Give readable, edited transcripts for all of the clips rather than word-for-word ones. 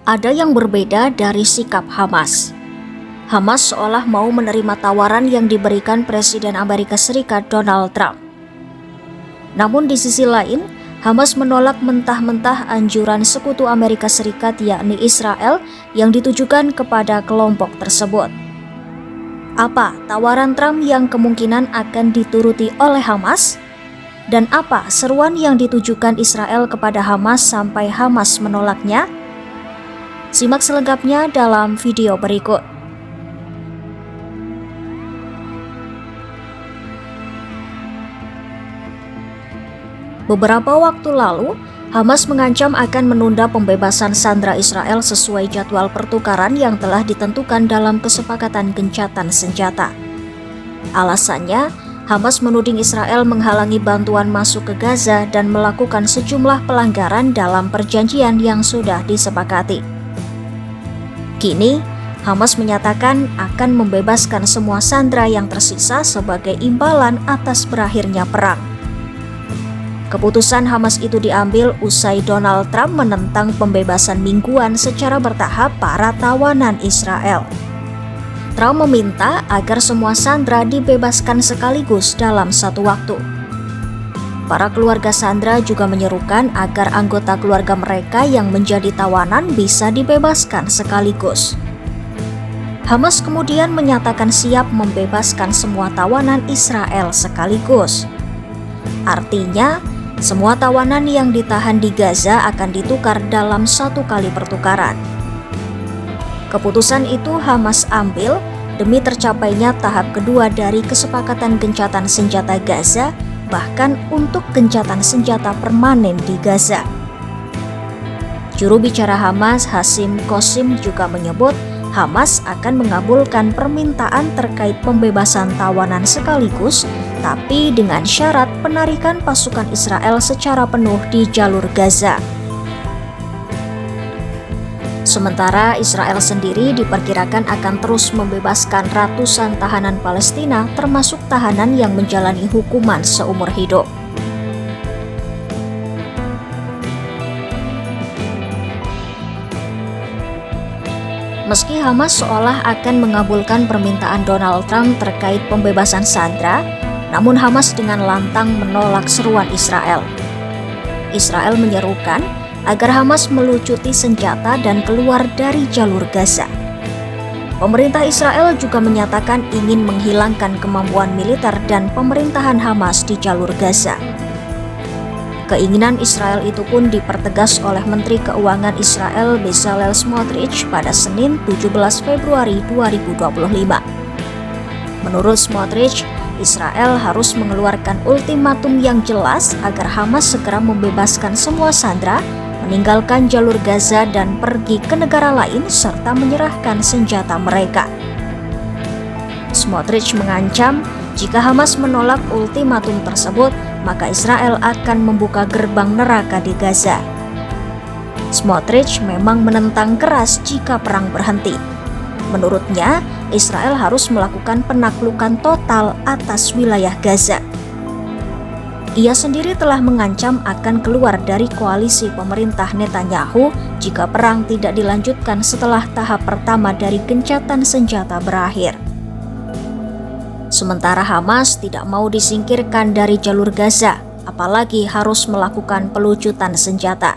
Ada yang berbeda dari sikap Hamas. Hamas seolah mau menerima tawaran yang diberikan Presiden Amerika Serikat Donald Trump. Namun di sisi lain, Hamas menolak mentah-mentah anjuran sekutu Amerika Serikat yakni Israel yang ditujukan kepada kelompok tersebut. Apa tawaran Trump yang kemungkinan akan dituruti oleh Hamas? Dan apa seruan yang ditujukan Israel kepada Hamas sampai Hamas menolaknya? Simak selengkapnya dalam video berikut. Beberapa waktu lalu, Hamas mengancam akan menunda pembebasan sandera Israel sesuai jadwal pertukaran yang telah ditentukan dalam kesepakatan gencatan senjata. Alasannya, Hamas menuding Israel menghalangi bantuan masuk ke Gaza dan melakukan sejumlah pelanggaran dalam perjanjian yang sudah disepakati. Kini, Hamas menyatakan akan membebaskan semua sandera yang tersisa sebagai imbalan atas berakhirnya perang. Keputusan Hamas itu diambil usai Donald Trump menentang pembebasan mingguan secara bertahap para tawanan Israel. Trump meminta agar semua sandera dibebaskan sekaligus dalam satu waktu. Para keluarga sandera juga menyerukan agar anggota keluarga mereka yang menjadi tawanan bisa dibebaskan sekaligus. Hamas kemudian menyatakan siap membebaskan semua tawanan Israel sekaligus. Artinya, semua tawanan yang ditahan di Gaza akan ditukar dalam satu kali pertukaran. Keputusan itu Hamas ambil demi tercapainya tahap kedua dari kesepakatan gencatan senjata Gaza, bahkan untuk gencatan senjata permanen di Gaza. Juru bicara Hamas, Hashim Qasim, juga menyebut Hamas akan mengabulkan permintaan terkait pembebasan tawanan sekaligus, tapi dengan syarat penarikan pasukan Israel secara penuh di jalur Gaza. Sementara Israel sendiri diperkirakan akan terus membebaskan ratusan tahanan Palestina, termasuk tahanan yang menjalani hukuman seumur hidup. Meski Hamas seolah akan mengabulkan permintaan Donald Trump terkait pembebasan sandera, namun Hamas dengan lantang menolak seruan Israel. Israel menyerukan agar Hamas melucuti senjata dan keluar dari jalur Gaza. Pemerintah Israel juga menyatakan ingin menghilangkan kemampuan militer dan pemerintahan Hamas di jalur Gaza. Keinginan Israel itu pun dipertegas oleh Menteri Keuangan Israel Bezalel Smotrich pada Senin 17 Februari 2025. Menurut Smotrich, Israel harus mengeluarkan ultimatum yang jelas agar Hamas segera membebaskan semua sandera, meninggalkan jalur Gaza dan pergi ke negara lain serta menyerahkan senjata mereka. Smotrich mengancam jika Hamas menolak ultimatum tersebut, maka Israel akan membuka gerbang neraka di Gaza. Smotrich memang menentang keras jika perang berhenti. Menurutnya, Israel harus melakukan penaklukan total atas wilayah Gaza. Ia sendiri telah mengancam akan keluar dari koalisi pemerintah Netanyahu jika perang tidak dilanjutkan setelah tahap pertama dari gencatan senjata berakhir. Sementara Hamas tidak mau disingkirkan dari jalur Gaza, apalagi harus melakukan pelucutan senjata.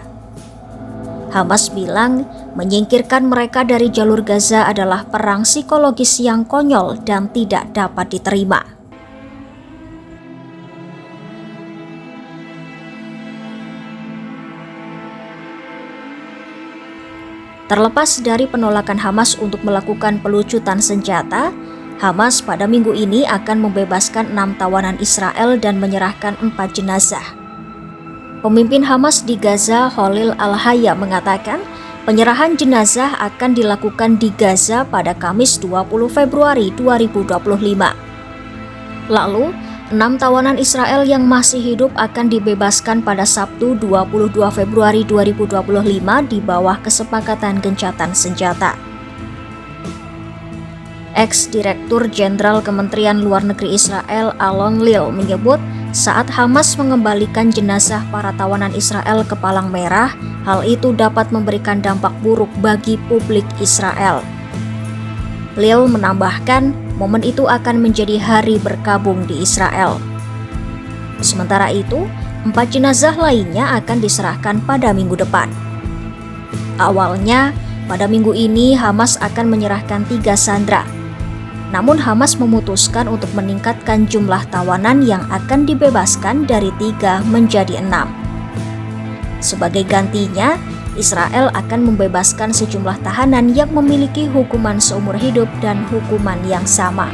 Hamas bilang menyingkirkan mereka dari jalur Gaza adalah perang psikologis yang konyol dan tidak dapat diterima. Terlepas dari penolakan Hamas untuk melakukan pelucutan senjata, Hamas pada minggu ini akan membebaskan 6 tawanan Israel dan menyerahkan 4 jenazah. Pemimpin Hamas di Gaza, Khalil Al-Hayya, mengatakan penyerahan jenazah akan dilakukan di Gaza pada Kamis 20 Februari 2025. Lalu, 6 tawanan Israel yang masih hidup akan dibebaskan pada Sabtu 22 Februari 2025 di bawah kesepakatan gencatan senjata. Ex-Direktur Jenderal Kementerian Luar Negeri Israel Alon Lil menyebut Saat Hamas mengembalikan jenazah para tawanan Israel ke Palang Merah, hal itu dapat memberikan dampak buruk bagi publik Israel. Lil menambahkan, momen itu akan menjadi hari berkabung di Israel. Sementara itu, 4 jenazah lainnya akan diserahkan pada minggu depan. Awalnya, pada minggu ini Hamas akan menyerahkan 3 sandera. Namun Hamas memutuskan untuk meningkatkan jumlah tawanan yang akan dibebaskan dari 3 menjadi 6. Sebagai gantinya, Israel akan membebaskan sejumlah tahanan yang memiliki hukuman seumur hidup dan hukuman yang sama.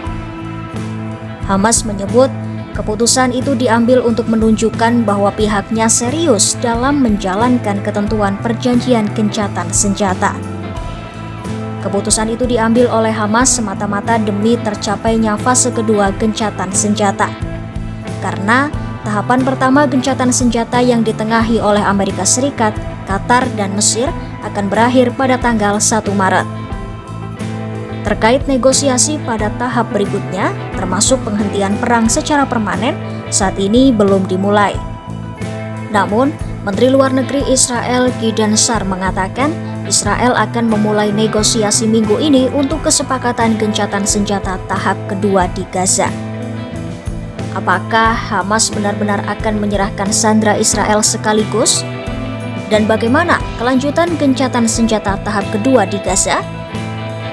Hamas menyebut keputusan itu diambil untuk menunjukkan bahwa pihaknya serius dalam menjalankan ketentuan perjanjian gencatan senjata. Keputusan itu diambil oleh Hamas semata-mata demi tercapainya fase kedua gencatan senjata. Karena tahapan pertama gencatan senjata yang ditengahi oleh Amerika Serikat, Qatar, dan Mesir akan berakhir pada tanggal 1 Maret. Terkait negosiasi pada tahap berikutnya, termasuk penghentian perang secara permanen, saat ini belum dimulai. Namun, Menteri Luar Negeri Israel Gideon Sa'ar mengatakan Israel akan memulai negosiasi minggu ini untuk kesepakatan gencatan senjata tahap kedua di Gaza. Apakah Hamas benar-benar akan menyerahkan sandera Israel sekaligus? Dan bagaimana kelanjutan gencatan senjata tahap kedua di Gaza?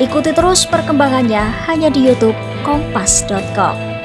Ikuti terus perkembangannya hanya di YouTube Kompas.com.